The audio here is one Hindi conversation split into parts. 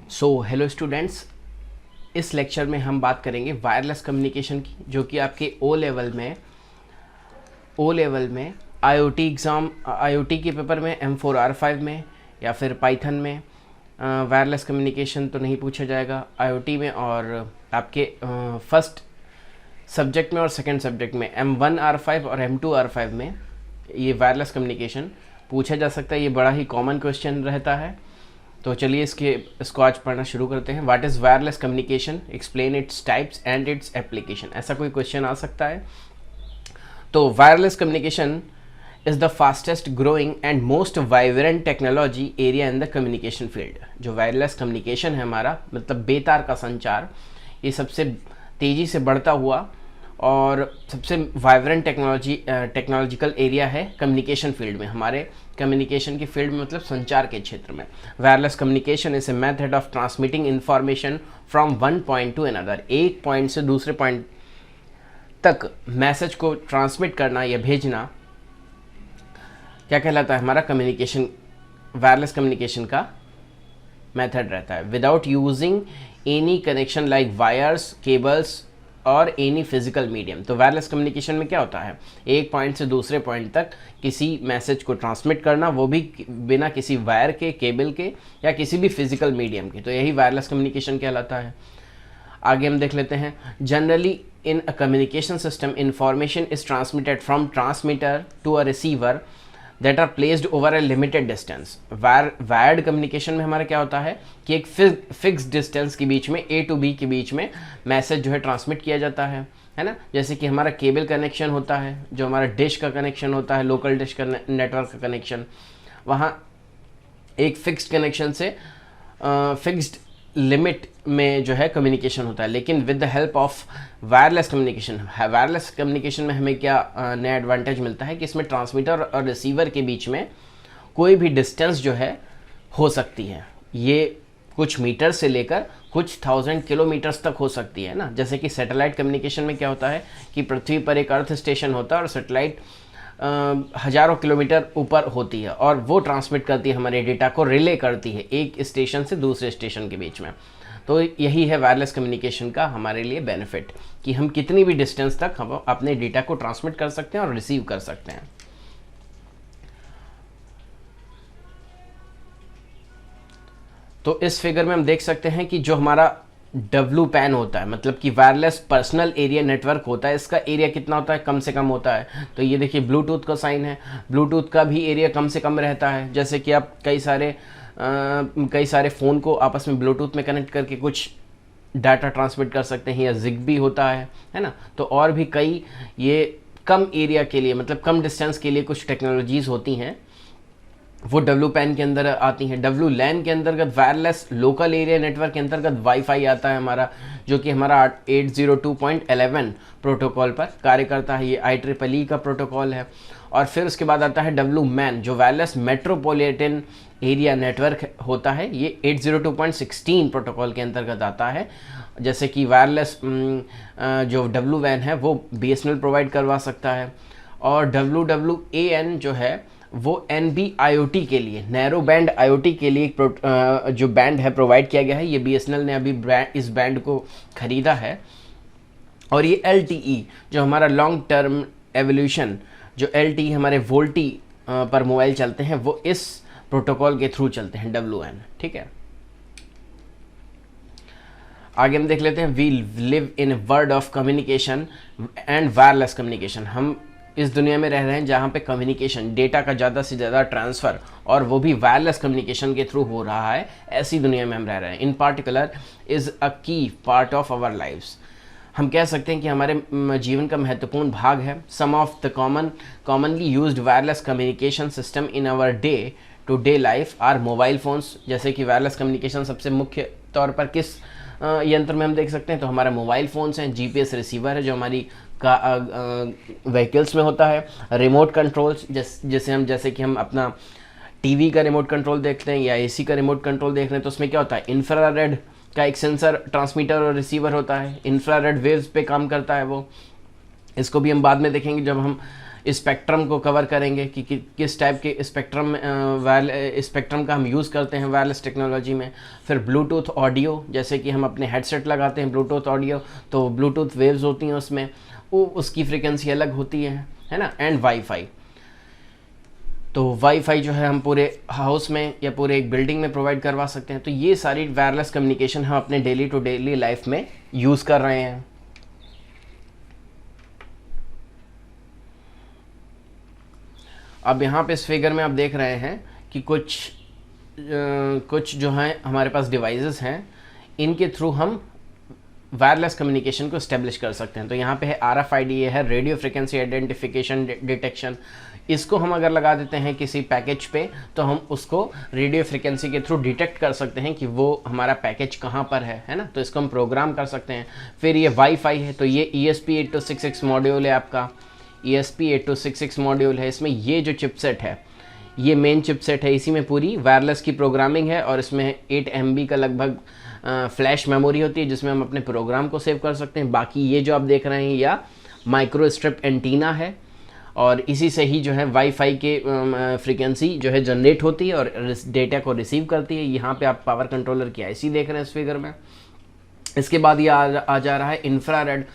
हेलो स्टूडेंट्स, इस लेक्चर में हम बात करेंगे वायरलेस कम्युनिकेशन की, जो कि आपके ओ लेवल में आईओटी के पेपर में M4R5 में या फिर पाइथन में वायरलेस कम्युनिकेशन तो नहीं पूछा जाएगा आईओटी में, और आपके फर्स्ट सब्जेक्ट में और सेकंड सब्जेक्ट में M1R5 और M2R5 में ये वायरलेस कम्युनिकेशन पूछा जा सकता है। ये बड़ा ही कॉमन क्वेश्चन रहता है। तो चलिए इसको आज पढ़ना शुरू करते हैं। What is wireless communication, explain its types and its application, ऐसा कोई क्वेश्चन आ सकता है। तो wireless communication is the fastest growing and most vibrant technology area in the communication field. जो वायरलेस कम्युनिकेशन है हमारा, मतलब बेतार का संचार, ये सबसे तेज़ी से बढ़ता हुआ और सबसे वाइब्रेंट टेक्नोलॉजिकल एरिया है कम्युनिकेशन फील्ड में। हमारे कम्युनिकेशन की फील्ड में मतलब संचार के क्षेत्र में। Wireless communication is a method of transmitting information from one point to another. एक पॉइंट से दूसरे पॉइंट तक मैसेज को ट्रांसमिट करना या भेजना क्या कहलाता है? हमारा कम्युनिकेशन, वायरलेस कम्युनिकेशन का मेथड रहता है। Without using any connection like wires, cables और एनी फिजिकल मीडियम। तो वायरलेस कम्युनिकेशन में क्या होता है? एक पॉइंट से दूसरे पॉइंट तक किसी मैसेज को ट्रांसमिट करना, वो भी बिना किसी वायर के, केबल के या किसी भी फिजिकल मीडियम के। तो यही वायरलेस कम्युनिकेशन कहलाता है। आगे हम देख लेते हैं। Generally in a communication system information is transmitted from transmitter to a receiver that are placed over a limited distance. Wired communication में हमारा क्या होता है कि एक फिक्स डिस्टेंस के बीच में, A to B के बीच में मैसेज जो है ट्रांसमिट किया जाता है ना। जैसे कि हमारा केबल कनेक्शन होता है, जो हमारा डिश का कनेक्शन होता है, लोकल डिश का नेटवर्क का कनेक्शन, वहाँ एक फिक्स्ड कनेक्शन से फिक्स्ड लिमिट में जो है कम्युनिकेशन होता है। लेकिन with the help of wireless communication में हमें क्या नया एडवांटेज मिलता है कि इसमें ट्रांसमीटर और रिसीवर के बीच में कोई भी डिस्टेंस जो है हो सकती है। ये कुछ मीटर से लेकर कुछ 1000 किलोमीटर्स तक हो सकती है ना। जैसे कि सैटेलाइट कम्युनिकेशन में क्या होता है कि पृथ्वी पर एक अर्थ स्टेशन होता है और सैटेलाइट हज़ारों किलोमीटर ऊपर होती है और वो ट्रांसमिट करती है, हमारे डेटा को रिले करती है एक स्टेशन से दूसरे स्टेशन के बीच में। तो यही है वायरलेस कम्युनिकेशन का हमारे लिए बेनिफिट, कि हम कितनी भी डिस्टेंस तक हम अपने डेटा को ट्रांसमिट कर सकते हैं और रिसीव कर सकते हैं। तो इस फिगर में हम देख सकते हैं कि जो हमारा WPAN होता है, मतलब कि वायरलेस पर्सनल एरिया नेटवर्क होता है, इसका एरिया कितना होता है? कम से कम होता है। तो ये देखिए ब्लूटूथ का साइन है, ब्लूटूथ का भी एरिया कम से कम रहता है। जैसे कि आप कई सारे फ़ोन को आपस में ब्लूटूथ में कनेक्ट करके कुछ डाटा ट्रांसमिट कर सकते हैं, या ZigBee होता है ना। तो और भी कई ये कम एरिया के लिए, मतलब कम डिस्टेंस के लिए कुछ टेक्नोलॉजीज़ होती हैं, वो WPAN के अंदर आती हैं। WLAN के अंतर्गत, वायरलेस लोकल एरिया नेटवर्क के अंतर्गत वाईफाई आता है हमारा, जो कि हमारा 802.11 प्रोटोकॉल पर कार्य करता है। ये IEEE का प्रोटोकॉल है। और फिर उसके बाद आता है WMAN, जो वायरलेस मेट्रोपॉलिटन एरिया नेटवर्क होता है। ये 802.16 प्रोटोकॉल के अंतर्गत आता है। जैसे कि वायरलेस जो WWAN है वो BSNL प्रोवाइड करवा सकता है। और WWAN जो है वो NB-IoT के लिए, नैरो बैंड IoT के लिए जो बैंड है प्रोवाइड किया गया है। ये BSNL ने अभी इस बैंड को खरीदा है। और ये LTE जो हमारा लॉन्ग टर्म एवोल्यूशन, जो LTE हमारे वोल्टी पर मोबाइल चलते हैं, वो इस प्रोटोकॉल के थ्रू चलते हैं, WAN। ठीक है, आगे हम देख लेते हैं। We live in a world of communication and wireless communication. हम इस दुनिया में रह रहे हैं जहाँ पे कम्युनिकेशन, डेटा का ज़्यादा से ज़्यादा ट्रांसफ़र, और वो भी वायरलेस कम्युनिकेशन के थ्रू हो रहा है। ऐसी दुनिया में हम रह रहे हैं। इन पार्टिकुलर इज़ अ की पार्ट ऑफ आवर लाइव्स। हम कह सकते हैं कि हमारे जीवन का महत्वपूर्ण भाग है। Some of the commonly used wireless communication system in our day to day life are mobile phones. जैसे कि वायरलेस कम्युनिकेशन सबसे मुख्य तौर पर किस यंत्र में हम देख सकते हैं? तो हमारे मोबाइल फ़ोन्स हैं। GPS रिसीवर है जो हमारी व्हीकल्स में होता है। रिमोट कंट्रोल्स, जैसे कि हम अपना टीवी का रिमोट कंट्रोल देखते हैं या AC का रिमोट कंट्रोल देख रहे हैं, तो उसमें क्या होता है? इंफ्रारेड का एक सेंसर, ट्रांसमीटर और रिसीवर होता है। इंफ्रारेड वेव्स पे काम करता है वो। इसको भी हम बाद में देखेंगे जब हम स्पेक्ट्रम को कवर करेंगे कि किस टाइप के स्पेक्ट्रम का हम यूज़ करते हैं वायरलेस टेक्नोलॉजी में। फिर ब्लूटूथ ऑडियो, जैसे कि हम अपने हेडसेट लगाते हैं ब्लूटूथ ऑडियो, तो ब्लूटूथ वेव्स होती हैं उसमें, वो उसकी फ्रीक्वेंसी अलग होती है ना। एंड वाईफाई, तो वाईफाई जो है हम पूरे हाउस में या पूरे एक बिल्डिंग में प्रोवाइड करवा सकते हैं। तो ये सारी वायरलेस कम्युनिकेशन हम अपने डेली टू डेली लाइफ में यूज़ कर रहे हैं। अब यहाँ पे इस फिगर में आप देख रहे हैं कि कुछ जो हैं हमारे पास डिवाइसेस हैं, इनके थ्रू हम वायरलेस कम्युनिकेशन को इस्टेब्लिश कर सकते हैं। तो यहाँ पे है RFID, ये है रेडियो फ्रिक्वेंसी आइडेंटिफिकेशन डिटेक्शन। इसको हम अगर लगा देते हैं किसी पैकेज पे, तो हम उसको रेडियो फ्रिक्वेंसी के थ्रू डिटेक्ट कर सकते हैं कि वो हमारा पैकेज कहाँ पर है ना। तो इसको हम प्रोग्राम कर सकते हैं। फिर ये वाईफाई है, तो ये ESP8266 मॉड्यूल है आपका, ESP8266 मॉड्यूल है। इसमें ये जो चिपसेट है, ये मेन चिपसेट है, इसी में पूरी वायरलेस की प्रोग्रामिंग है, और इसमें 8 MB का लगभग फ्लैश मेमोरी होती है, जिसमें हम अपने प्रोग्राम को सेव कर सकते हैं। बाकी ये जो आप देख रहे हैं या माइक्रो स्ट्रिप एंटीना है, और इसी से ही जो है वाईफाई के फ्रीक्वेंसी जो है जनरेट होती है और डेटा को रिसीव करती है। यहाँ पे आप पावर कंट्रोलर की IC देख रहे हैं इस फिगर में। इसके बाद ये आ जा रहा है इंफ्रारेड,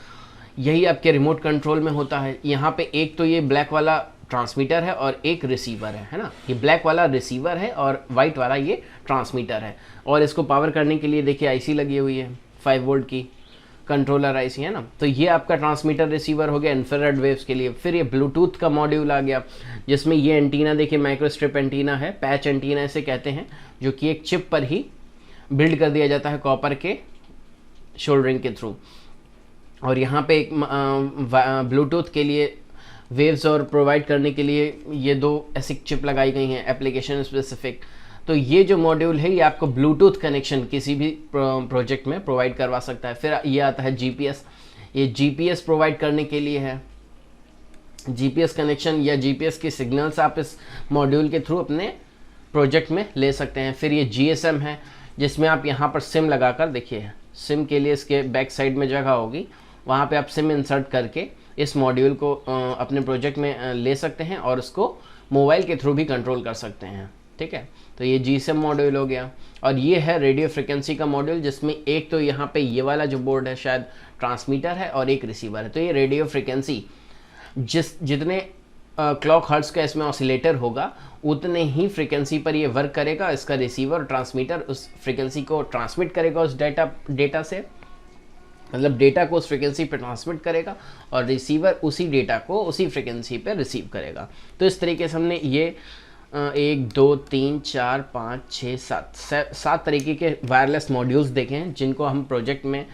यही आपके रिमोट कंट्रोल में होता है। यहाँ पे एक तो ये ब्लैक वाला ट्रांसमीटर है और एक रिसीवर है ना। ये ब्लैक वाला रिसीवर है और वाइट वाला ये ट्रांसमीटर है। और इसको पावर करने के लिए देखिए IC लगी हुई है, 5 वोल्ट की कंट्रोलर IC है ना। तो ये आपका ट्रांसमीटर रिसीवर हो गया इंफ्रारेड वेव्स के लिए। फिर ये ब्लूटूथ का मॉड्यूल आ गया, जिसमें ये एंटीना देखिए माइक्रोस्ट्रिप एंटीना है, पैच एंटीना इसे कहते हैं, जो कि एक चिप पर ही बिल्ड कर दिया जाता है कॉपर के शोल्डरिंग के थ्रू। और यहाँ पे एक ब्लूटूथ के लिए वेव्स और प्रोवाइड करने के लिए ये 2 ऐसी चिप लगाई गई हैं एप्लीकेशन स्पेसिफिक। तो ये जो मॉड्यूल है ये आपको ब्लूटूथ कनेक्शन किसी भी प्रोजेक्ट में प्रोवाइड करवा सकता है। फिर ये आता है GPS, ये GPS प्रोवाइड करने के लिए है। GPS कनेक्शन या GPS के सिग्नल्स आप इस मॉड्यूल के थ्रू अपने प्रोजेक्ट में ले सकते हैं। फिर ये GSM है, जिसमें आप यहाँ पर सिम लगाकर, देखिए सिम के लिए इसके बैक साइड में जगह होगी, वहाँ पे आप सिम इंसर्ट करके इस मॉड्यूल को अपने प्रोजेक्ट में ले सकते हैं और उसको मोबाइल के थ्रू भी कंट्रोल कर सकते हैं। ठीक है, तो ये GSM मॉड्यूल हो गया। और ये है रेडियो फ्रिक्वेंसी का मॉड्यूल, जिसमें एक तो यहाँ पे ये वाला जो बोर्ड है शायद ट्रांसमीटर है और एक रिसीवर है। तो ये रेडियो फ्रिक्वेंसी जितने क्लॉक हर्ट्ज का इसमें ऑसिलेटर होगा, उतने ही फ्रिक्वेंसी पर ये वर्क करेगा। इसका रिसीवर और ट्रांसमीटर उस फ्रिक्वेंसी को ट्रांसमिट करेगा उस डेटा से, मतलब डेटा को उस फ्रिक्वेंसी पर ट्रांसमिट करेगा, और रिसीवर उसी डेटा को उसी फ्रिक्वेंसी पर रिसीव करेगा। तो इस तरीके से हमने ये 1 2 3 4 5 6 7 तरीके के वायरलेस मॉड्यूल्स देखे हैं, जिनको हम प्रोजेक्ट में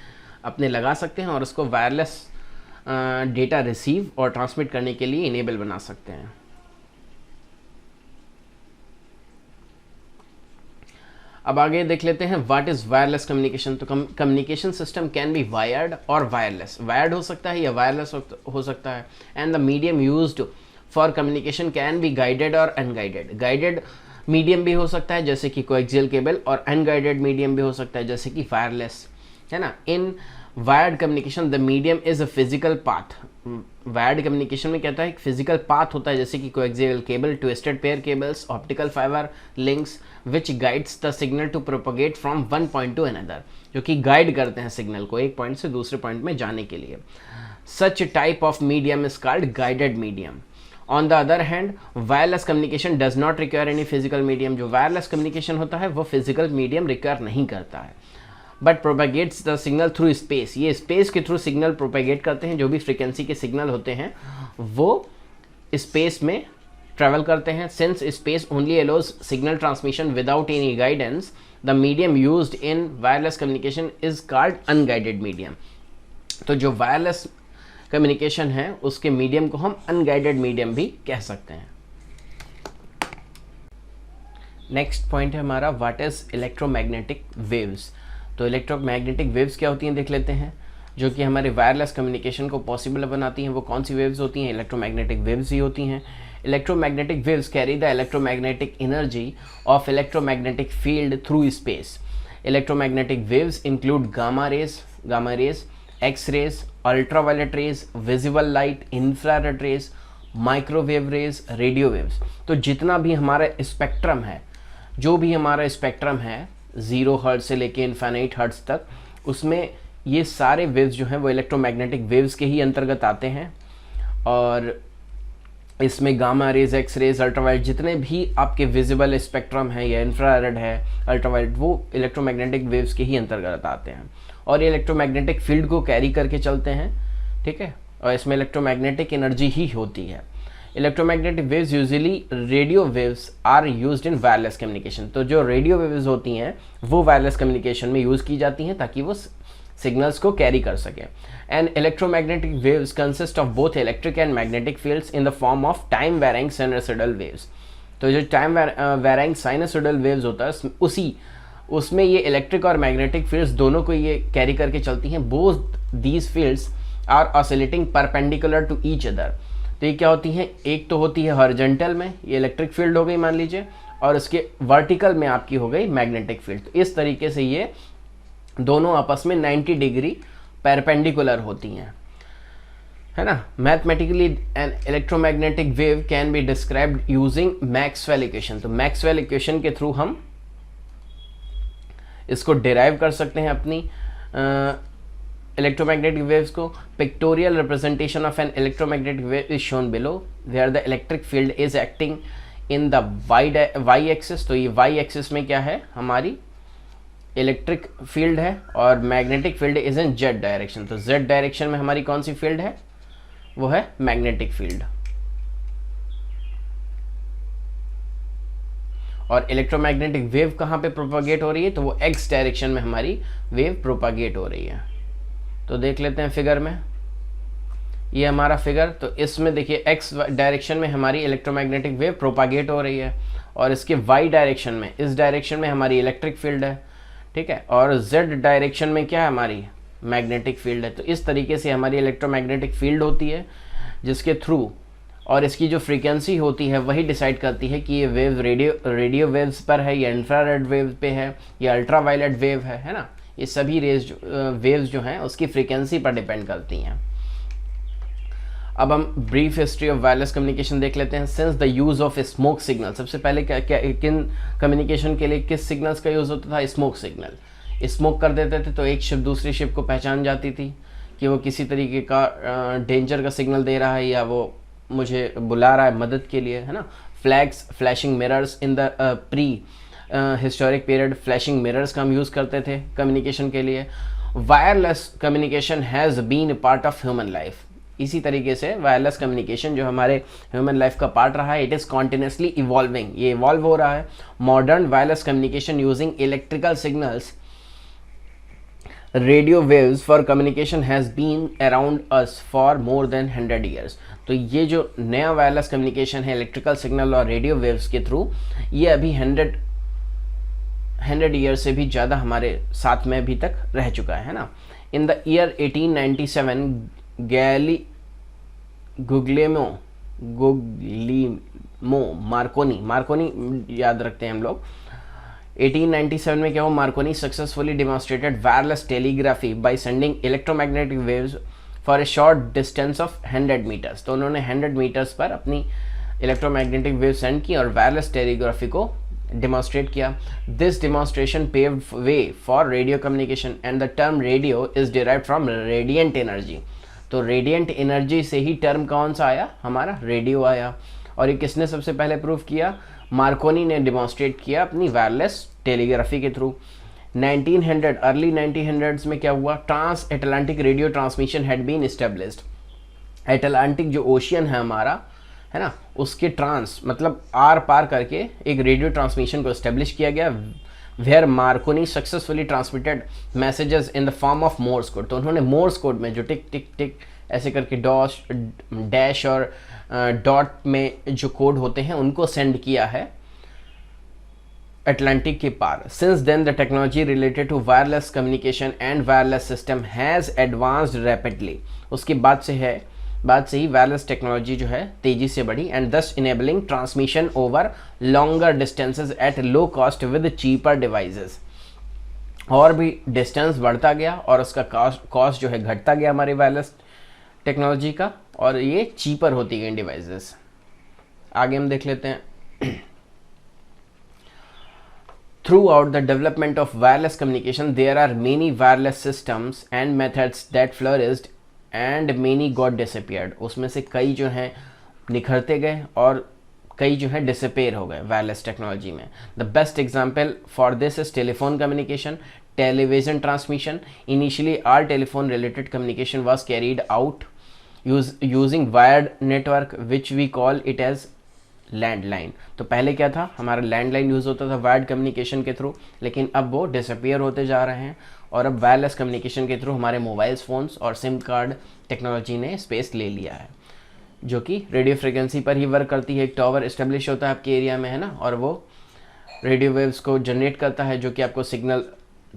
अपने लगा सकते हैं और उसको वायरलेस डेटा रिसीव और ट्रांसमिट करने के लिए इनेबल बना सकते हैं। अब आगे देख लेते हैं व्हाट इज वायरलेस कम्युनिकेशन। तो communication system can be wired और वायरलेस। वायर्ड हो सकता है या वायरलेस हो सकता है। And the medium used for communication can be guided और अनगाइडेड। गाइडेड मीडियम भी हो सकता है जैसे कि कोएक्सियल केबल, और अनगाइडेड मीडियम भी हो सकता है जैसे कि वायरलेस, है ना। In wired communication the medium is a physical path. Wired communication में कहता है एक फिजिकल पाथ होता है, जैसे कि coaxial cable, twisted pair cables, optical fibre links which guides the signal to propagate from one point to another, जो कि गाइड करते हैं सिग्नल को एक पॉइंट से दूसरे पॉइंट में जाने के लिए। Such type of medium is called guided medium. On the other hand wireless communication does not require any physical medium. जो वायरलेस कम्युनिकेशन होता है वो फिजिकल मीडियम रिक्वायर नहीं करता है, but propagates the signal through space. ये स्पेस के थ्रू सिग्नल प्रोपेगेट करते हैं। जो भी फ्रिक्वेंसी के सिग्नल होते हैं वो स्पेस में ट्रेवल करते हैं। Since space only allows signal transmission without any guidance, the medium used in wireless communication is called unguided medium. तो जो वायरलेस कम्युनिकेशन है उसके मीडियम को हम अनगाइडेड मीडियम भी कह सकते हैं। नेक्स्ट पॉइंट है हमारा व्हाट इज इलेक्ट्रोमैग्नेटिक वेव्स। तो इलेक्ट्रोमैग्नेटिक वेव्स क्या होती हैं देख लेते हैं, जो कि हमारे वायरलेस कम्युनिकेशन को पॉसिबल बनाती हैं। वो कौन सी वेव्स होती हैं? इलेक्ट्रोमैग्नेटिक वेव्स ही होती हैं। Electromagnetic waves carry the electromagnetic energy of electromagnetic field through space. Electromagnetic waves include gamma rays, X rays, ultraviolet rays, visible light, infrared rays, microwave rays, radio waves. तो जितना भी हमारा स्पेक्ट्रम है, जो भी हमारा स्पेक्ट्रम है 0 हर्ट्ज से लेके इन्फिनिट हर्ट्ज तक, उसमें ये सारे वेव्स जो हैं वो इलेक्ट्रोमैग्नेटिक वेव्स के ही अंतर्गत आते हैं। और इसमें gamma rays, X rays, ultraviolet, जितने भी आपके विजिबल स्पेक्ट्रम है या इंफ्रारेड है, अल्ट्रावायलेट, वो इलेक्ट्रोमैग्नेटिक वेव्स के ही अंतर्गत आते हैं और ये इलेक्ट्रोमैग्नेटिक फील्ड को कैरी करके चलते हैं, ठीक है। और इसमें इलेक्ट्रोमैग्नेटिक एनर्जी ही होती है। Electromagnetic waves usually radio waves are used in wireless communication. तो जो रेडियो वेव्स होती हैं वो वायरलेस कम्युनिकेशन में यूज़ की जाती हैं ताकि वो सिग्नल्स को कैरी कर सके। And electromagnetic waves consist of both electric and magnetic fields in the form of time varying sinusoidal waves. तो जो टाइम वेरिंग साइनसोइडल वेव्स होता है उसमें ये इलेक्ट्रिक और मैग्नेटिक फील्ड्स दोनों को ये कैरी करके चलती हैं। Both these fields are oscillating perpendicular to each other. तो ये क्या होती हैं, एक तो होती है हॉरिजॉन्टल में, ये इलेक्ट्रिक फील्ड हो गई मान लीजिए, और इसके वर्टिकल में आपकी हो गई मैग्नेटिक फील्ड। तो इस तरीके से ये दोनों आपस में 90 डिग्री परपेंडिकुलर होती हैं, है ना। Mathematically an electromagnetic wave can be described using Maxwell equation. तो मैक्सवेल इक्वेशन के थ्रू हम इसको डिराइव कर सकते हैं अपनी इलेक्ट्रोमैग्नेटिक वेव्स को। Pictorial representation of an electromagnetic wave is shown below, where the electric field is acting in the Y axis. तो ये वाई एक्सिस में क्या है, हमारी इलेक्ट्रिक फील्ड है और magnetic field is in Z direction. तो जेड डायरेक्शन में हमारी कौन सी फील्ड है, वो है मैग्नेटिक फील्ड। और इलेक्ट्रोमैग्नेटिक वेव कहाँ पे प्रोपागेट हो रही है, तो वो एक्स डायरेक्शन में हमारी वेव प्रोपागेट हो रही है। तो देख लेते हैं फिगर में, ये हमारा फिगर। तो इसमें देखिए एक्स डायरेक्शन में हमारी इलेक्ट्रोमैग्नेटिक वेव प्रोपागेट हो रही है और इसके वाई डायरेक्शन में, इस डायरेक्शन में हमारी इलेक्ट्रिक फील्ड है, ठीक है। और जेड डायरेक्शन में क्या है, हमारी मैग्नेटिक फील्ड है। तो इस तरीके से हमारी इलेक्ट्रोमैग्नेटिक फील्ड होती है जिसके थ्रू, और इसकी जो फ्रीक्वेंसी होती है वही डिसाइड करती है कि ये वेव रेडियो वेव्स पर है या इंफ्रारेड वेव पे है या अल्ट्रावायलेट वेव है ना। ये सभी वेव्स जो हैं उसकी फ्रीक्वेंसी पर डिपेंड करती हैं। अब हम brief history of wireless communication देख लेते हैं। Since the use of smoke signal, सबसे पहले किन कम्युनिकेशन के लिए किस सिग्नल्स का यूज़ होता था, स्मोक सिग्नल। स्मोक कर देते थे तो एक शिप दूसरी शिप को पहचान जाती थी कि वो किसी तरीके का डेंजर का सिग्नल दे रहा है या वो मुझे बुला रहा है मदद के लिए, है ना। Flags, flashing mirrors, in the prehistoric period flashing mirrors का हम यूज़ करते थे कम्युनिकेशन के लिए। Wireless communication has been part of human life. इसी तरीके से वायरलेस कम्युनिकेशन जो हमारे ह्यूमन लाइफ का पार्ट रहा है, इट इज़ कॉन्टिन्यूसली इवॉल्विंग, ये इवॉल्व हो रहा है। Modern wireless communication using electrical signals, radio waves for communication has been around us for more than 100 years. तो ये जो नया वायरलेस कम्युनिकेशन है इलेक्ट्रिकल सिग्नल और रेडियो वेव्स के थ्रू, ये अभी 100 ईयर से भी ज़्यादा हमारे साथ में अभी तक रह चुका है ना। In the year 1897 Guglielmo Marconi याद रखते हैं हम लोग। 1897 में क्या हो, Marconi successfully demonstrated wireless telegraphy by sending electromagnetic waves for a short distance of 100 metres. तो उन्होंने 100 मीटर्स पर अपनी इलेक्ट्रोमैग्नेटिक वेव सेंड की और वायरलेस टेलीग्राफी को डेमोन्स्ट्रेट किया। This demonstration paved way for radio communication and the term radio is derived from radiant energy. तो रेडिएंट एनर्जी से ही टर्म कौन सा आया, हमारा रेडियो आया। और ये किसने सबसे पहले प्रूव किया, मार्कोनी ने डेमोन्स्ट्रेट किया अपनी वायरलेस टेलीग्राफी के थ्रू। 1900 अर्ली 1900s में क्या हुआ, transatlantic radio transmission had been established. Atlantic जो ओशियन है हमारा, है ना, उसके ट्रांस मतलब आर पार करके एक रेडियो ट्रांसमिशन को एस्टेब्लिश किया गया, where Marconi successfully transmitted messages in the form of Morse code. तो उन्होंने मोर्स कोड में जो टिक टिक टिक ऐसे करके डैश और डॉट में जो कोड होते हैं उनको सेंड किया है अटलांटिक के पार। Since then the technology related to wireless communication and wireless system has advanced rapidly. उसके बाद से ही वायरलेस टेक्नोलॉजी जो है तेजी से बढ़ी एंड दस enabling transmission over longer distances at low cost with cheaper devices. और भी डिस्टेंस बढ़ता गया और उसका कॉस्ट जो है घटता गया हमारे वायरलेस टेक्नोलॉजी का, और ये चीपर होती गई डिवाइसेस। आगे हम देख लेते हैं। Throughout the development of wireless communication, there are many wireless systems and methods that flourished and many got disappeared. उसमें से कई जो हैं निखरते गए और कई जो है डिसअपेयर हो गए वायरलेस टेक्नोलॉजी में। The best example for this is telephone communication, television transmission. Initially, all telephone related communication was carried out using wired network, which we call it as landline. तो पहले क्या था, हमारा लैंडलाइन यूज़ होता था वायर्ड कम्युनिकेशन के थ्रू, लेकिन अब वो डिसअपियर होते जा रहे हैं और अब वायरलेस कम्युनिकेशन के थ्रू हमारे मोबाइल्स फ़ोन्स और सिम कार्ड टेक्नोलॉजी ने स्पेस ले लिया है, जो कि रेडियो फ्रिक्वेंसी पर ही वर्क करती है। एक टावर इस्टेब्लिश होता है आपके एरिया में, है ना, और वो रेडियो वेव्स को जनरेट करता है, जो कि आपको सिग्नल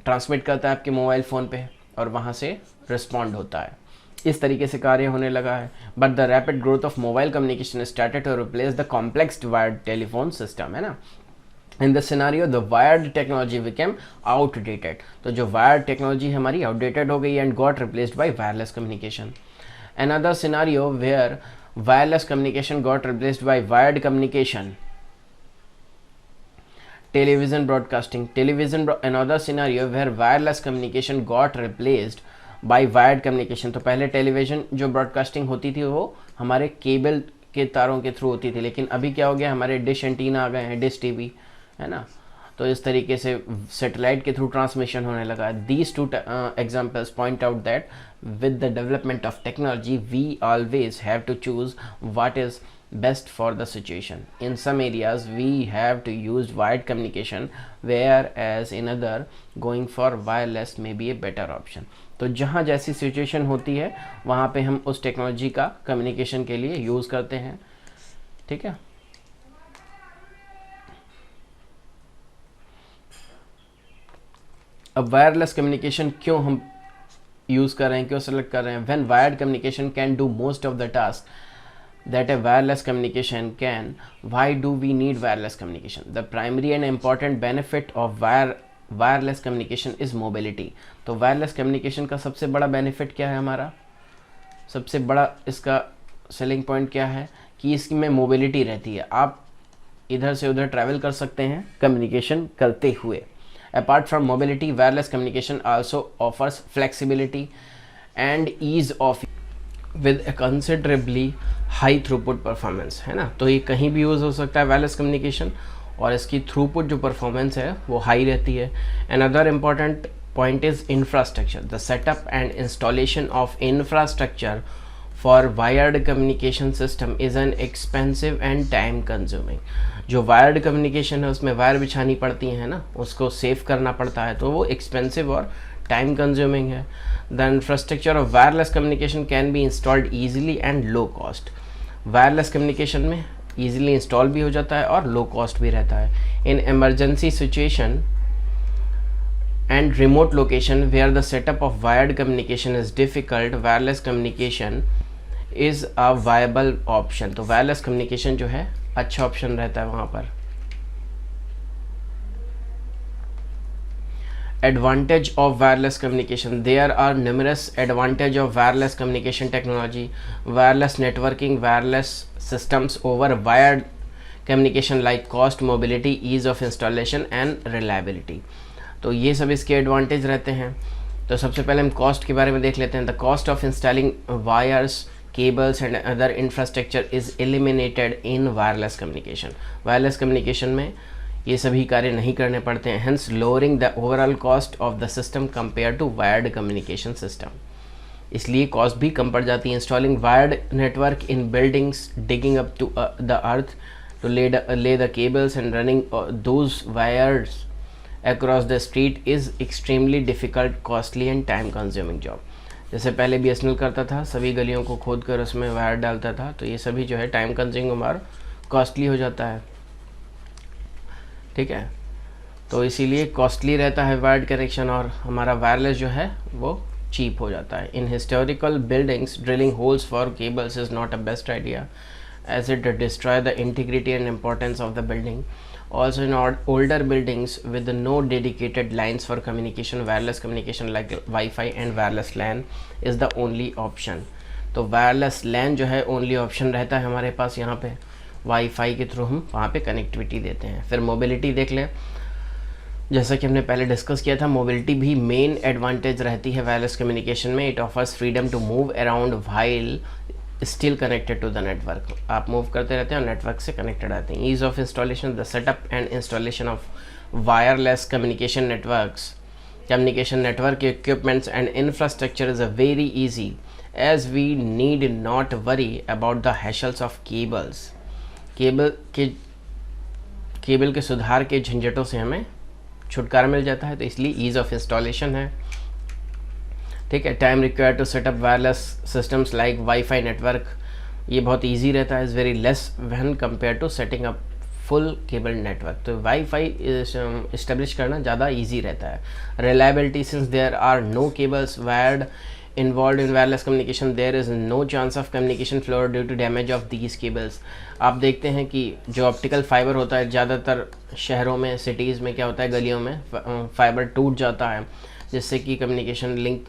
ट्रांसमिट करता है आपके मोबाइल फ़ोन पे, और वहाँ से रिस्पॉन्ड होता है। इस तरीके से कार्य होने लगा है। But the rapid growth of mobile communication started to replace the complex wired telephone system, है ना। In the scenario the wired technology became outdated. तो जो वायर्ड टेक्नोलॉजी हमारी आउटडेटेड हो गई and got replaced by wireless communication. Another scenario where wireless communication got replaced by wired communication, television broadcasting. Another scenario where wireless communication got replaced by wired communication. तो पहले टेलीविज़न जो ब्रॉडकास्टिंग होती थी वो हमारे केबल के तारों के थ्रू होती थी, लेकिन अभी क्या हो गया, हमारे डिश एंटीना आ गए हैं, डिश टीवी, है ना। तो इस तरीके से सैटेलाइट के थ्रू ट्रांसमिशन होने लगा। These two examples point out that with the development of technology we always have to choose what is best for the situation. In some areas we have to use wired communication, whereas in other going for wireless may be a better option. तो जहाँ जैसी सिचुएशन होती है वहाँ पे हम उस टेक्नोलॉजी का कम्युनिकेशन के लिए यूज़ करते हैं, ठीक है। अब वायरलेस कम्युनिकेशन क्यों हम यूज़ कर रहे हैं, क्यों सेलेक्ट कर रहे हैं? When wired communication can do most of the tasks that a wireless communication can, why do we need wireless communication? The primary and important benefit of wireless communication is mobility. तो wireless communication का सबसे बड़ा benefit क्या है हमारा, सबसे बड़ा इसका selling point क्या है कि इसमें mobility रहती है, आप इधर से उधर travel कर सकते हैं communication करते हुए। Apart from mobility, wireless communication also offers flexibility and ease of with a considerably high throughput performance, है ना। तो ये कहीं भी यूज़ हो सकता है वायरलेस कम्युनिकेशन, और इसकी थ्रूपुट जो परफॉर्मेंस है वो हाई रहती है। Another important point is infrastructure. The setup and installation of infrastructure for wired communication system is an expensive and time consuming. जो वायर्ड कम्युनिकेशन है उसमें वायर बिछानी पड़ती है ना, उसको सेव करना पड़ता है, तो वो एक्सपेंसिव और टाइम कंज्यूमिंग है। The infrastructure of wireless communication can be installed easily and low cost. Wireless communication में ईजिली इंस्टॉल भी हो जाता है और लो कॉस्ट भी रहता है। In emergency situation and remote location where the setup of wired communication is difficult, wireless communication is a viable option. तो वायरलेस कम्युनिकेशन जो है अच्छा ऑप्शन रहता है वहाँ पर। Advantage of wireless communication. There are numerous advantage of wireless communication technology. Wireless networking, wireless systems over wired communication like cost, mobility, ease of installation and reliability. तो ये सब इसके एडवांटेज रहते हैं। तो सबसे पहले हम कॉस्ट के बारे में देख लेते हैं। The cost of installing wires, cables and other infrastructure is eliminated in wireless communication. Wireless communication में ये सभी कार्य नहीं करने पड़ते हैं, hence lowering the overall cost of the system compared to wired communication system. इसलिए कॉस्ट भी कम पड़ जाती है। Installing wired network in buildings, digging up to the earth to lay the cables and running those wires across the street is extremely difficult, costly and time consuming job. जैसे पहले BSNL करता था, सभी गलियों को खोद कर उसमें वायर डालता था, तो ये सभी जो है टाइम कंज्यूमिंग और कॉस्टली हो जाता है, ठीक है। तो इसीलिए कॉस्टली रहता है वायर्ड कनेक्शन, और हमारा वायरलेस जो है वो चीप हो जाता है। In historical buildings drilling holes for cables is not a best idea as it destroy the integrity and importance of the building. Also in older buildings with no dedicated lines for communication, wireless communication like Wi-Fi and wireless LAN is the only option. तो वायरलेस लैन जो है ओनली ऑप्शन रहता है हमारे पास यहाँ पे, वाईफाई के थ्रू हम वहाँ पे कनेक्टिविटी देते हैं। फिर मोबिलिटी देख लें, जैसा कि हमने पहले डिस्कस किया था, मोबिलिटी भी मेन एडवांटेज रहती है वायरलेस कम्युनिकेशन में। It offers freedom to move around while still connected to the network. आप मूव करते रहते हैं और नेटवर्क से कनेक्टेड रहते हैं। Ease of installation, the setup and installation of wireless communication networks, communication network equipments and infrastructure is a very easy, as we need not worry about the hassles of cables. Cable के सुधार के झंझटों से हमें छुटकारा मिल जाता है, तो इसलिए ईज ऑफ इंस्टॉलेशन है। ठीक है। Time required to set up wireless systems like WiFi network, ये बहुत ईजी रहता है, is very less when compare to setting up full cable network. तो वाईफाई इस्टेब्लिश करना ज़्यादा इजी रहता है। Reliability, since there are no cables wired involved in wireless communication, there is no chance of communication floor due to damage of these cables. आप देखते हैं कि जो ऑप्टिकल फाइबर होता है, ज़्यादातर शहरों में, सिटीज़ में क्या होता है, गलियों में फाइबर टूट जाता है, जिससे कि कम्युनिकेशन लिंक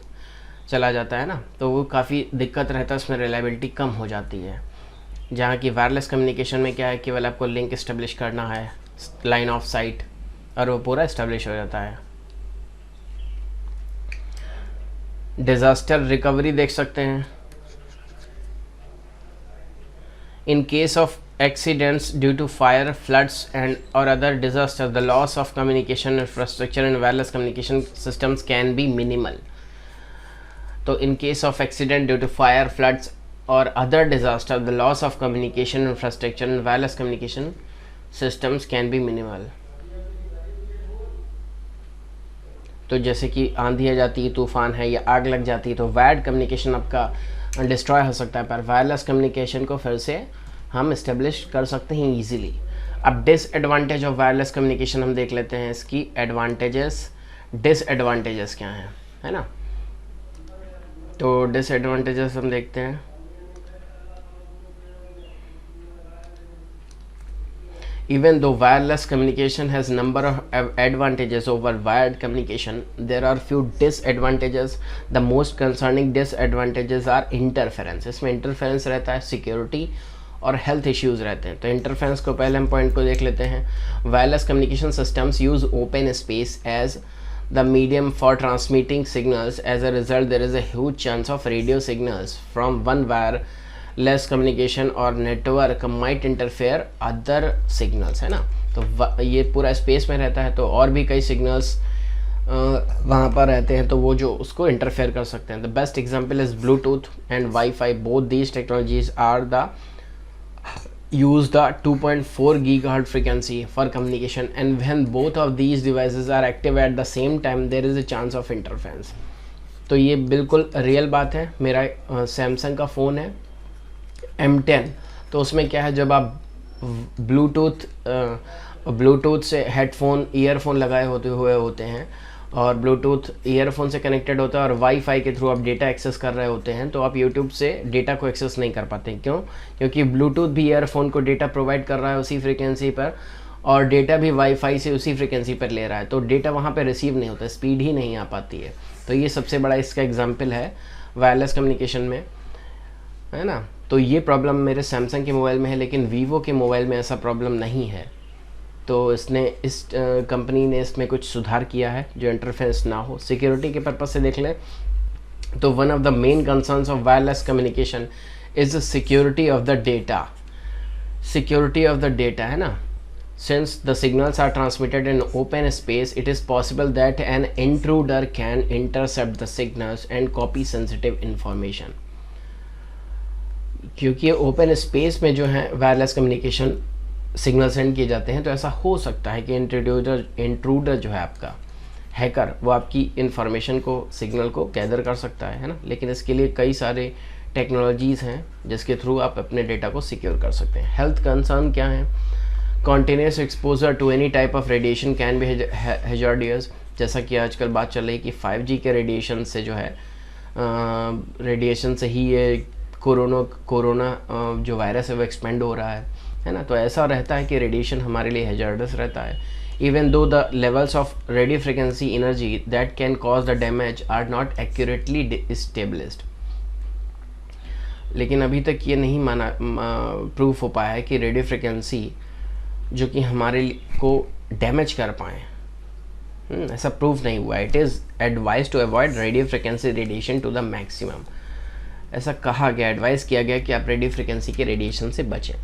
चला जाता है ना, तो वो काफ़ी दिक्कत रहता है, उसमें रिलायबिलिटी कम हो जाती है। जहाँ की वायरलेस कम्युनिकेशन में क्या है, केवल आपको लिंक इस्टेब्लिश करना है, लाइन ऑफ साइट, और वो पूरा इस्टेब्लिश हो जाता है। डिज़ास्टर रिकवरी देख सकते हैं। In case of accidents due to fire, floods and or other disasters, the loss of communication infrastructure and wireless communication systems can be minimal. तो in case of accident due to fire, floods or other disaster, the loss of communication infrastructure and wireless communication systems can be minimal. तो जैसे कि आंधी आ जाती है, तूफान है या आग लग जाती है, तो वायर्ड कम्युनिकेशन आपका डिस्ट्रॉय हो सकता है, पर वायरलेस कम्युनिकेशन को फिर से हम इस्टेब्लिश कर सकते हैं ईजिली। अब डिसएडवांटेज ऑफ वायरलेस कम्युनिकेशन हम देख लेते हैं, इसकी एडवांटेजेस डिसएडवांटेजेस क्या हैं, है ना। तो डिसएडवांटेजेस हम देखते हैं। Even though wireless communication has number of advantages over wired communication, there are few disadvantages. The most concerning disadvantages are interference. इसमें interference रहता है, security और हेल्थ इश्यूज़ रहते हैं। तो इंटरफेरेंस को पहले हम पॉइंट को देख लेते हैं। Wireless communication systems use open space as the medium for transmitting signals. As a result there is a huge chance of radio signals from one wireless communication or network might interfere other signals, है ना। तो ये पूरा स्पेस में रहता है, तो और भी कई सिग्नल्स वहाँ पर रहते हैं, तो वो जो उसको इंटरफेयर कर सकते हैं। The best example is Bluetooth and WiFi. Both these technologies are the use the 2.4 gigahertz frequency for communication, and when both of these devices are active at the same time there is a chance of interference. तो ये बिल्कुल रियल बात है। मेरा सैमसंग का फ़ोन है M10, तो उसमें क्या है, जब आप ब्लूटूथ से हेडफोन ईयरफोन लगाए होते हैं और ब्लूटूथ ईयरफोन से कनेक्टेड होता है और वाईफाई के थ्रू आप डेटा एक्सेस कर रहे होते हैं, तो आप यूट्यूब से डेटा को एक्सेस नहीं कर पाते। क्यों? क्योंकि ब्लूटूथ भी ईयरफोन को डेटा प्रोवाइड कर रहा है उसी फ्रीक्वेंसी पर, और डेटा भी वाईफाई से उसी फ्रीक्वेंसी पर ले रहा है, तो डेटा वहाँ पर रिसीव नहीं होता, स्पीड ही नहीं आ पाती है। तो ये सबसे बड़ा इसका एग्जाम्पल है वायरलेस कम्युनिकेशन में, है ना। तो ये प्रॉब्लम मेरे सैमसंग के मोबाइल में है, लेकिन वीवो के मोबाइल में ऐसा प्रॉब्लम नहीं है। तो इस कंपनी ने इसमें कुछ सुधार किया है जो इंटरफेरेंस ना हो। सिक्योरिटी के पर्पज से देख लें तो one of the main concerns of wireless communication is the security of the data. Security of the data, है ना। Since the signals are transmitted in open space, it is possible that an intruder can intercept the signals and copy sensitive information. क्योंकि ओपन स्पेस में जो है वायरलेस कम्युनिकेशन सिग्नल सेंड किए जाते हैं, तो ऐसा हो सकता है कि इंट्रूडर जो है आपका हैकर, वो आपकी इन्फॉर्मेशन को, सिग्नल को गैदर कर सकता है ना। लेकिन इसके लिए कई सारे टेक्नोलॉजीज़ हैं जिसके थ्रू आप अपने डेटा को सिक्योर कर सकते हैं। हेल्थ कंसर्न क्या है? Continuous exposure to any type of radiation can be hazardous. जैसा कि आजकल बात चल रही है कि 5G के रेडिएशन से जो है, रेडिएशन से ही ये कोरोना जो वायरस है वो एक्सपेंड हो रहा है ना। तो ऐसा रहता है कि रेडिएशन हमारे लिए हैजार्डस रहता है। Even though the levels of radio frequency energy that can cause the damage are not accurately established. लेकिन अभी तक ये नहीं माना प्रूफ हो पाया है कि रेडियो फ्रिक्वेंसी जो कि हमारे को डैमेज कर पाए, ऐसा प्रूफ नहीं हुआ। It is advise to avoid radio frequency radiation to the maximum. ऐसा कहा गया, एडवाइस किया गया कि आप रेडियो फ्रिक्वेंसी के रेडिएशन से बचें।